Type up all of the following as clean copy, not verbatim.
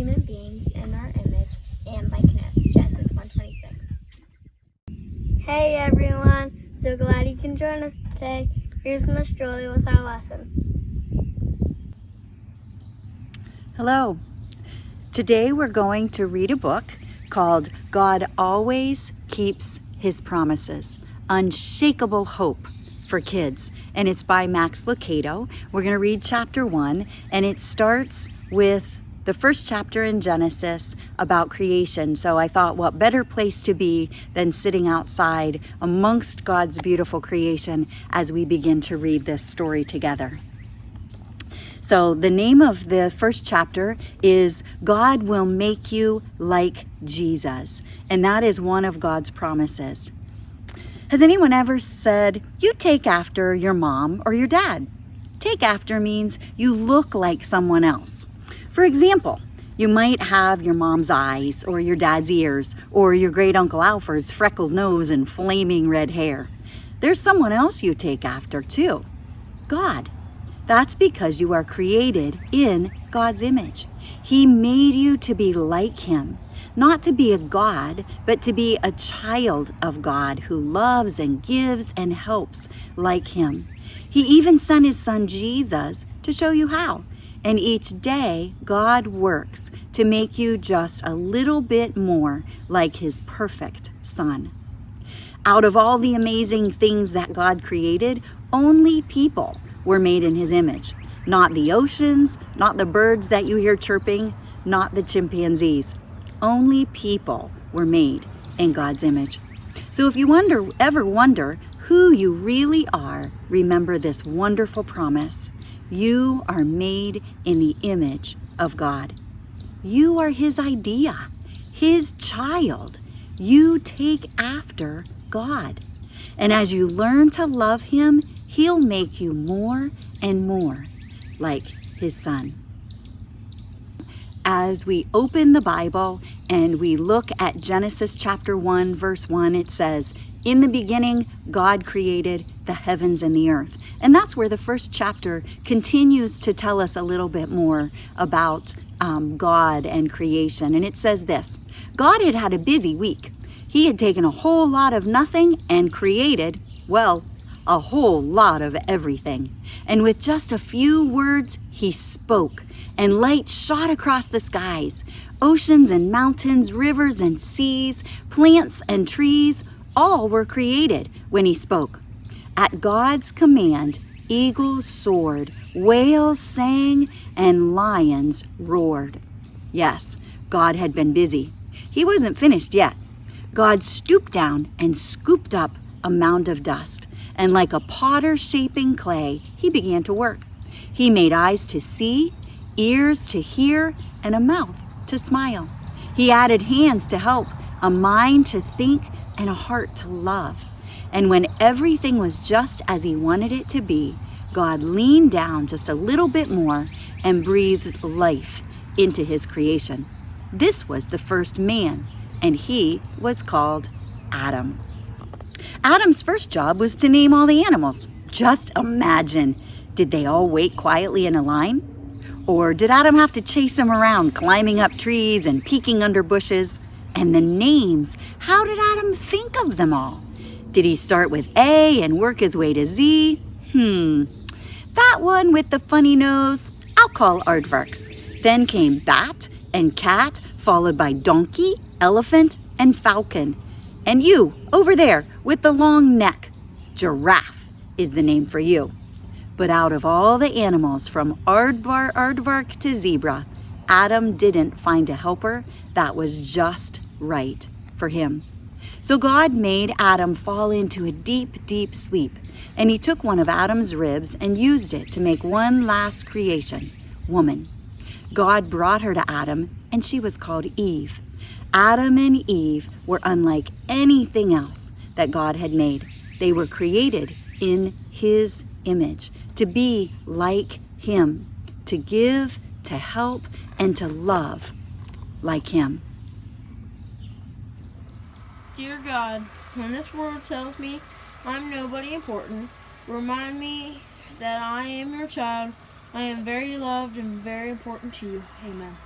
human beings in our image and likeness, Genesis 1:26. Hey everyone, so glad you can join us today. Here's Miss Julie with our lesson. Hello. Today we're going to read a book called God Always Keeps His Promises, Unshakable Hope for Kids. And it's by Max Lucado. We're going to read chapter 1, and it starts with the first chapter in Genesis about creation. So I thought, what better place to be than sitting outside amongst God's beautiful creation as we begin to read this story together. So the name of the first chapter is God Will Make You Like Jesus. And that is one of God's promises. Has anyone ever said, you take after your mom or your dad? Take after means you look like someone else. For example, you might have your mom's eyes or your dad's ears or your great Uncle Alfred's freckled nose and flaming red hair. There's someone else you take after too, God. That's because you are created in God's image. He made you to be like Him, not to be a God, but to be a child of God who loves and gives and helps like Him. He even sent His Son Jesus to show you how. And each day, God works to make you just a little bit more like His perfect Son. Out of all the amazing things that God created, only people were made in His image. Not the oceans, not the birds that you hear chirping, not the chimpanzees. Only people were made in God's image. So if you ever wonder who you really are, remember this wonderful promise. You are made in the image of God. You are His idea, His child. You take after God. And as you learn to love Him, He'll make you more and more like His Son. As we open the Bible and we look at Genesis chapter 1, verse 1, it says, in the beginning, God created the heavens and the earth. And that's where the first chapter continues to tell us a little bit more about God and creation. And it says this, God had had a busy week. He had taken a whole lot of nothing and created, well, a whole lot of everything. And with just a few words, He spoke, and light shot across the skies. Oceans and mountains, rivers and seas, plants and trees, all were created when He spoke. At God's command, eagles soared, whales sang, and lions roared. Yes, God had been busy. He wasn't finished yet. God stooped down and scooped up a mound of dust, and like a potter shaping clay, He began to work. He made eyes to see, ears to hear, and a mouth to smile. He added hands to help, a mind to think, and a heart to love. And when everything was just as He wanted it to be, God leaned down just a little bit more and breathed life into His creation. This was the first man, and he was called Adam. Adam's first job was to name all the animals. Just imagine, did they all wait quietly in a line? Or did Adam have to chase them around, climbing up trees and peeking under bushes? And the names, how did Adam think of them all? Did he start with A and work his way to Z? That one with the funny nose, I'll call Aardvark. Then came bat and cat, followed by donkey, elephant, and falcon. And you, over there, with the long neck, giraffe is the name for you. But out of all the animals from aardvark to zebra, Adam didn't find a helper that was just right for him. So God made Adam fall into a deep, deep sleep, and He took one of Adam's ribs and used it to make one last creation, woman. God brought her to Adam, and she was called Eve. Adam and Eve were unlike anything else that God had made. They were created in His image, to be like Him, to give, to help, and to love like Him. Dear God, when this world tells me I'm nobody important, remind me that I am your child. I am very loved and very important to you. Amen.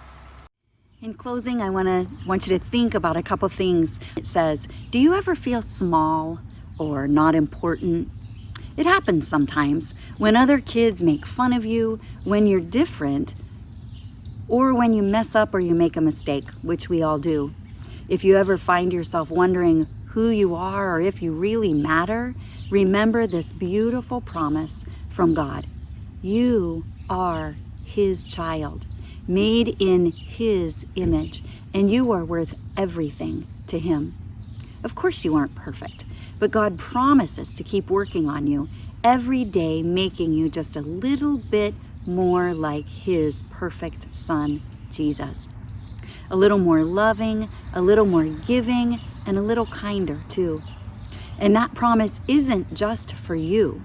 In closing, I want you to think about a couple things. It says, do you ever feel small or not important? It happens sometimes when other kids make fun of you, when you're different, or when you mess up or you make a mistake, which we all do. If you ever find yourself wondering who you are or if you really matter, remember this beautiful promise from God. You are His child, made in His image, and you are worth everything to Him. Of course you aren't perfect, but God promises to keep working on you every day, making you just a little bit more like His perfect Son, Jesus. A little more loving, a little more giving, and a little kinder too. And that promise isn't just for you.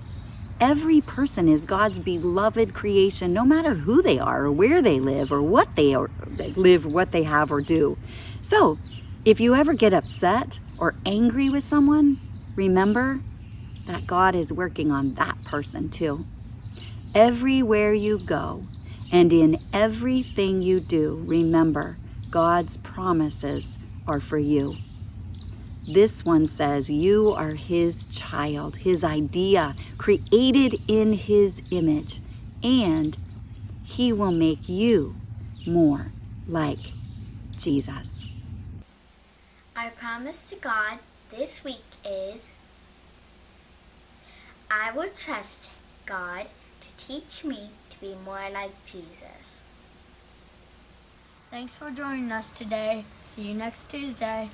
Every person is God's beloved creation, no matter who they are or where they live or what they live, what they have or do. So, if you ever get upset or angry with someone, remember that God is working on that person too. Everywhere you go and in everything you do, remember God's promises are for you. This one says you are His child, His idea, created in His image, and He will make you more like Jesus. Our promise to God this week is, I will trust God to teach me to be more like Jesus. Thanks for joining us today. See you next Tuesday.